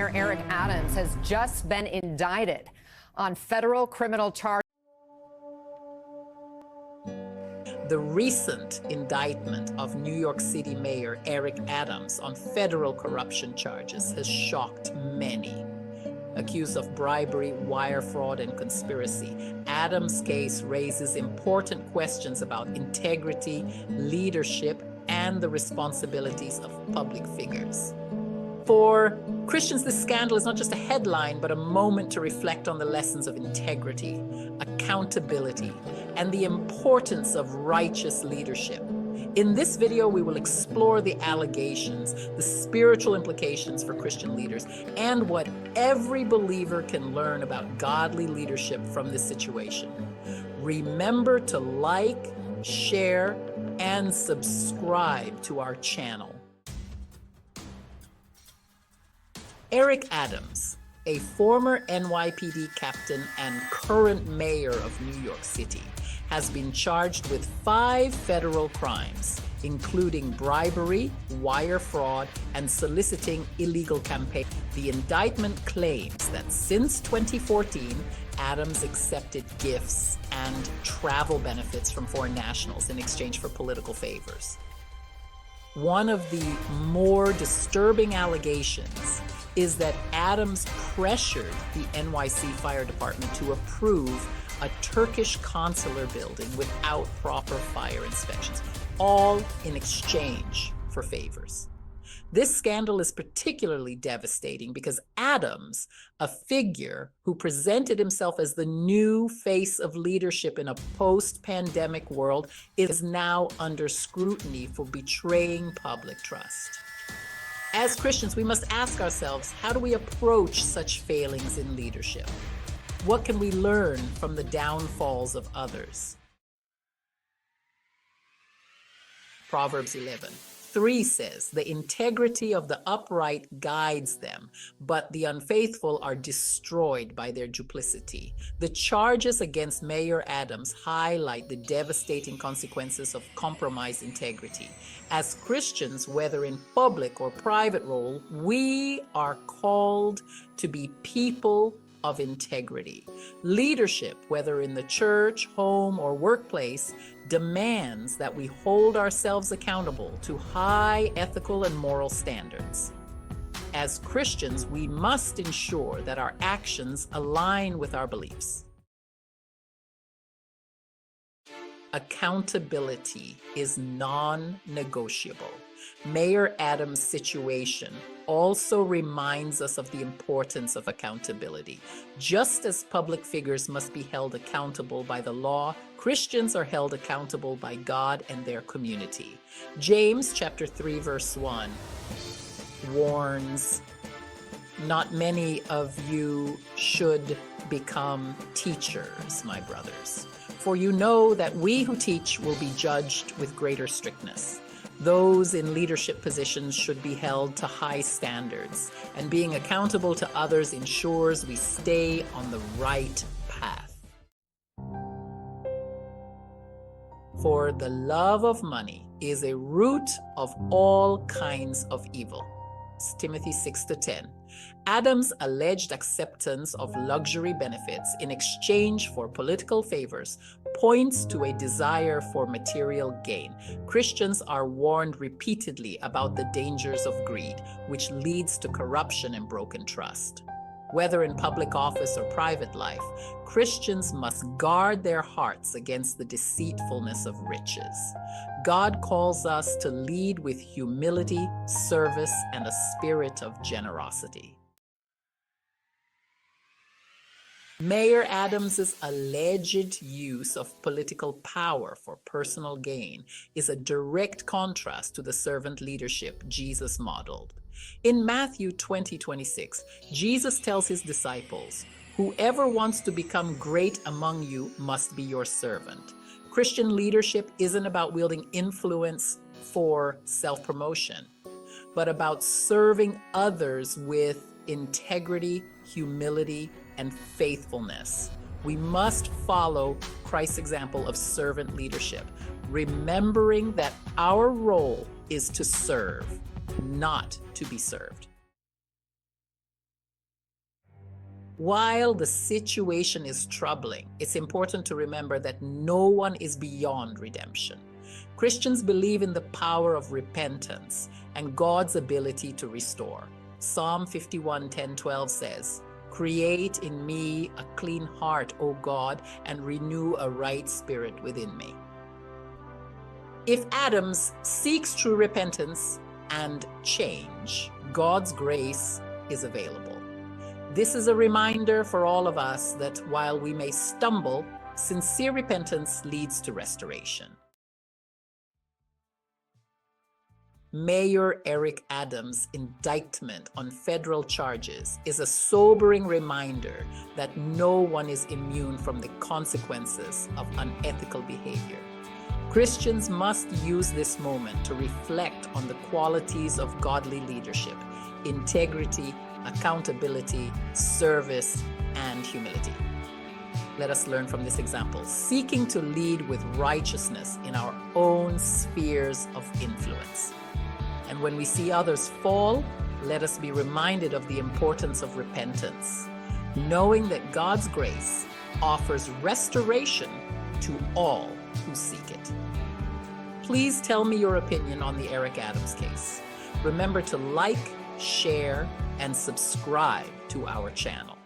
Mayor Eric Adams has just been indicted on federal criminal charges. The recent indictment of New York City Mayor Eric Adams on federal corruption charges has shocked many. Accused of bribery, wire fraud, and conspiracy, Adams' case raises important questions about integrity, leadership, and the responsibilities of public figures. For Christians, this scandal is not just a headline, but a moment to reflect on the lessons of integrity, accountability, and the importance of righteous leadership. In this video, we will explore the allegations, the spiritual implications for Christian leaders, and what every believer can learn about godly leadership from this situation. Remember to like, share, and subscribe to our channel. Eric Adams, a former NYPD captain and current mayor of New York City, has been charged with 5 federal crimes, including bribery, wire fraud, and soliciting illegal campaigns. The indictment claims that since 2014, Adams accepted gifts and travel benefits from foreign nationals in exchange for political favors. One of the more disturbing allegations is that Adams pressured the NYC Fire Department to approve a Turkish consular building without proper fire inspections, all in exchange for favors. This scandal is particularly devastating because Adams, a figure who presented himself as the new face of leadership in a post-pandemic world, is now under scrutiny for betraying public trust. As Christians, we must ask ourselves, how do we approach such failings in leadership? What can we learn from the downfalls of others? Proverbs 11:3 says, "The integrity of the upright guides them, but the unfaithful are destroyed by their duplicity." The charges against Mayor Adams highlight the devastating consequences of compromised integrity. As Christians, whether in public or private role, we are called to be people of integrity. Leadership, whether in the church, home, or workplace, demands that we hold ourselves accountable to high ethical and moral standards. As Christians, we must ensure that our actions align with our beliefs. Accountability is non-negotiable. Mayor Adams' situation also reminds us of the importance of accountability. Just as public figures must be held accountable by the law, Christians are held accountable by God and their community. James chapter 3, verse 1 warns, "Not many of you should become teachers, my brothers. For you know that we who teach will be judged with greater strictness. Those in leadership positions should be held to high standards, and being accountable to others ensures we stay on the right path. For the love of money is a root of all kinds of evil." Timothy 6:10. Adams' alleged acceptance of luxury benefits in exchange for political favors points to a desire for material gain. Christians are warned repeatedly about the dangers of greed, which leads to corruption and broken trust. Whether in public office or private life, Christians must guard their hearts against the deceitfulness of riches. God calls us to lead with humility, service, and a spirit of generosity. Mayor Adams's alleged use of political power for personal gain is a direct contrast to the servant leadership Jesus modeled. In Matthew 20:26, Jesus tells his disciples, "Whoever wants to become great among you must be your servant." Christian leadership isn't about wielding influence for self-promotion, but about serving others with integrity, humility, and faithfulness. We must follow Christ's example of servant leadership, remembering that our role is to serve, not to be served. While the situation is troubling, it's important to remember that no one is beyond redemption. Christians believe in the power of repentance and God's ability to restore. Psalm 51:10-12 says, "Create in me a clean heart, O God, and renew a right spirit within me." If Adams seeks true repentance and change, God's grace is available. This is a reminder for all of us that while we may stumble, sincere repentance leads to restoration. Mayor Eric Adams' indictment on federal charges is a sobering reminder that no one is immune from the consequences of unethical behavior. Christians must use this moment to reflect on the qualities of godly leadership, integrity, accountability, service, and humility. Let us learn from this example, seeking to lead with righteousness in our own spheres of influence. And when we see others fall, let us be reminded of the importance of repentance, knowing that God's grace offers restoration to all who seek it. Please tell me your opinion on the Eric Adams case. Remember to like, share, and subscribe to our channel.